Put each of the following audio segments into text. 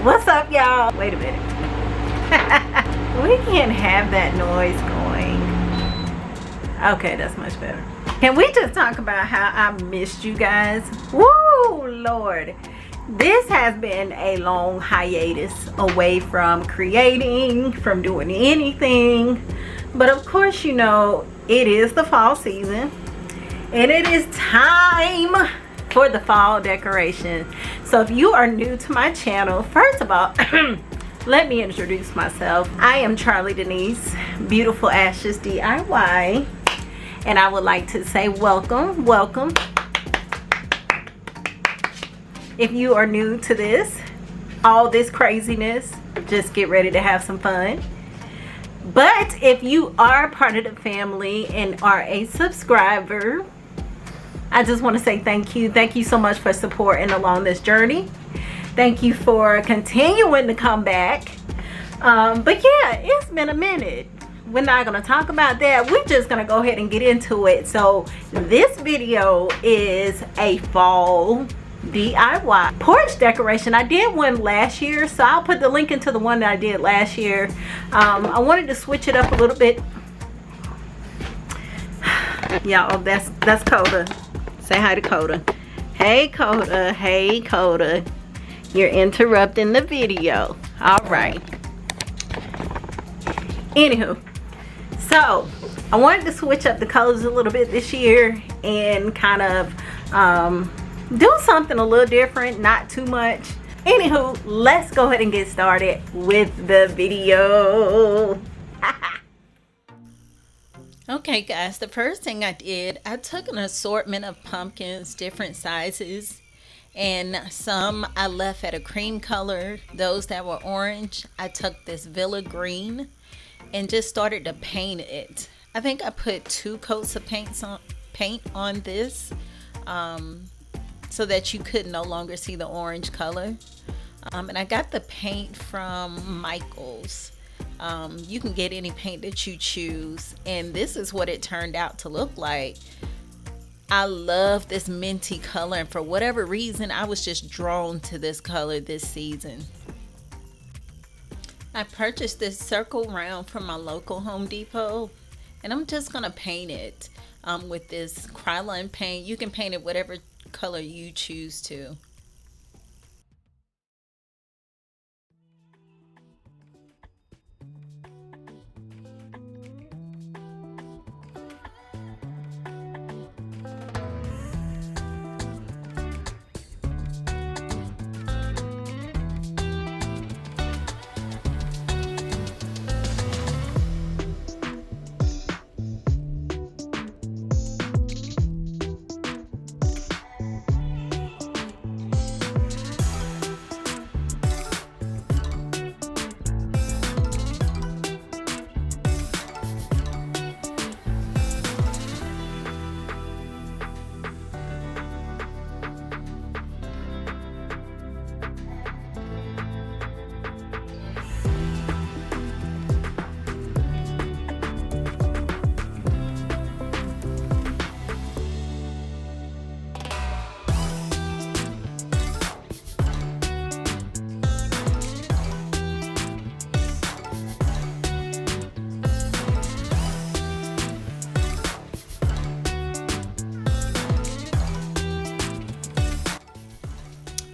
What's up, y'all? Wait a minute. We can't have that noise going. Okay, that's much better. Can we just talk about how I missed you guys? Woo, Lord. This has been a long hiatus away from creating, from doing anything. But of course, you know, it is the fall season. And it is time for the fall decoration. So if you are new to my channel, first of all, let me introduce myself. I am Charlie Denise, Beautiful Ashes DIY, and I would like to say welcome. If you are new to this, all this craziness, just get ready to have some fun. But if you are part of the family and are a subscriber, I just want to say thank you. Thank you so much for supporting along this journey. Thank you for continuing to come back. But yeah, it's been a minute. We're not going to talk about that. We're just going to go ahead and get into it. So this video is a fall DIY porch decoration. I did one last year, so I'll put the link into the one that I did last year. I wanted to switch it up a little bit. Y'all, that's Coda. Say hi to Coda. Hey Coda, hey Coda. You're interrupting the video. All right. Anywho, so I wanted to switch up the colors a little bit this year and kind of do something a little different, not too much. Anywho, let's go ahead and get started with the video. Okay guys, the first thing I did, I took an assortment of pumpkins, different sizes, and some I left at a cream color. Those that were orange, I took this Villa green and just started to paint it. I think I put 2 coats of paint on this so that you could no longer see the orange color. And I got the paint from Michael's. You can get any paint that you choose, and this is what it turned out to look like. I love this minty color, and for whatever reason I was just drawn to this color this season. I purchased this circle round from my local Home Depot, and I'm just gonna paint it with this Krylon paint. You can paint it whatever color you choose to.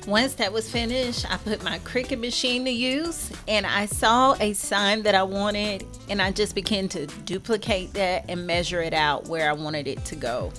Once that was finished, I put my Cricut machine to use, and I saw a sign that I wanted, and I just began to duplicate that and measure it out where I wanted it to go.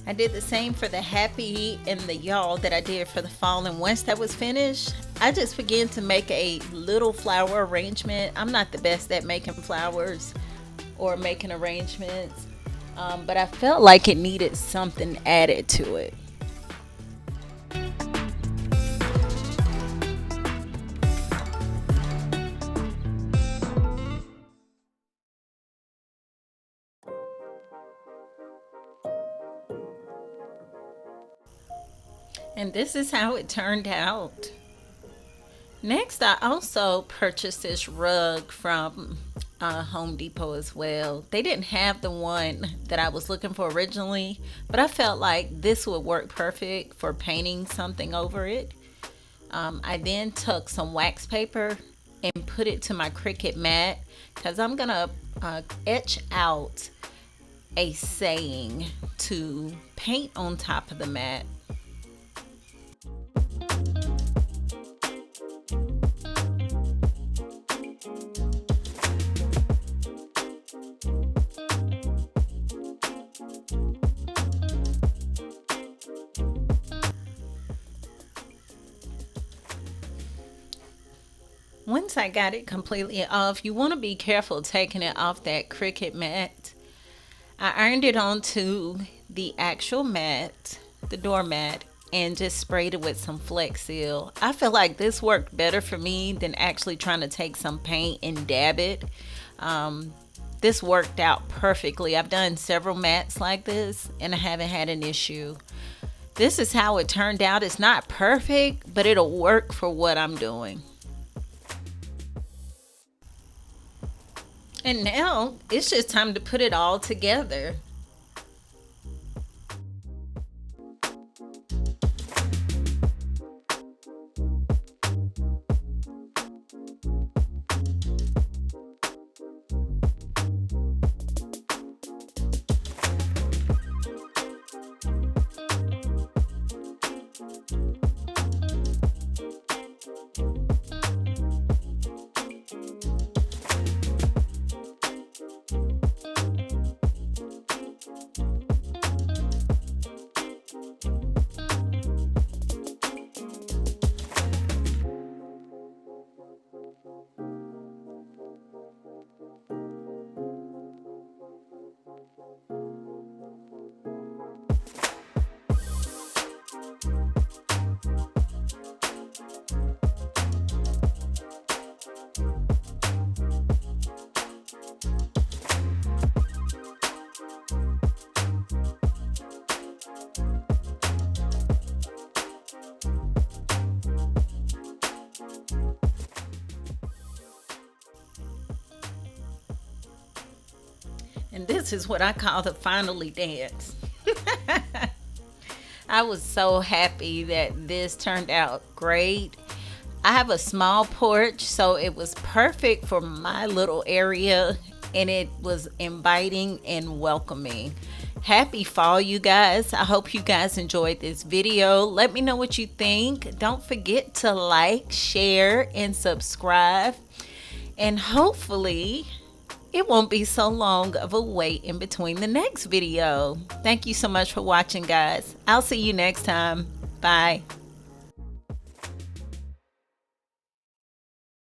I did the same for the happy and the y'all that I did for the fall, and once that was finished, I just began to make a little flower arrangement. I'm not the best at making flowers or making arrangements. But I felt like it needed something added to it. And this is how it turned out. Next, I also purchased this rug from Home Depot as well. They didn't have the one that I was looking for originally, but I felt like this would work perfect for painting something over it. I then took some wax paper and put it to my Cricut mat because I'm gonna etch out a saying to paint on top of the mat. Once I got it completely off, you want to be careful taking it off that Cricut mat. I ironed it onto the actual mat, the doormat, and just sprayed it with some Flex Seal. I feel like this worked better for me than actually trying to take some paint and dab it. This worked out perfectly. I've done several mats like this and I haven't had an issue. This is how it turned out. It's not perfect, but it'll work for what I'm doing. And now it's just time to put it all together. And this is what I call the finally dance. I was so happy that this turned out great. I have a small porch, so it was perfect for my little area and it was inviting and welcoming. Happy fall, you guys. I hope you guys enjoyed this video. Let me know what you think. Don't forget to like, share, and subscribe. And hopefully it won't be so long of a wait in between the next video. Thank you so much for watching, guys. I'll see you next time. Bye.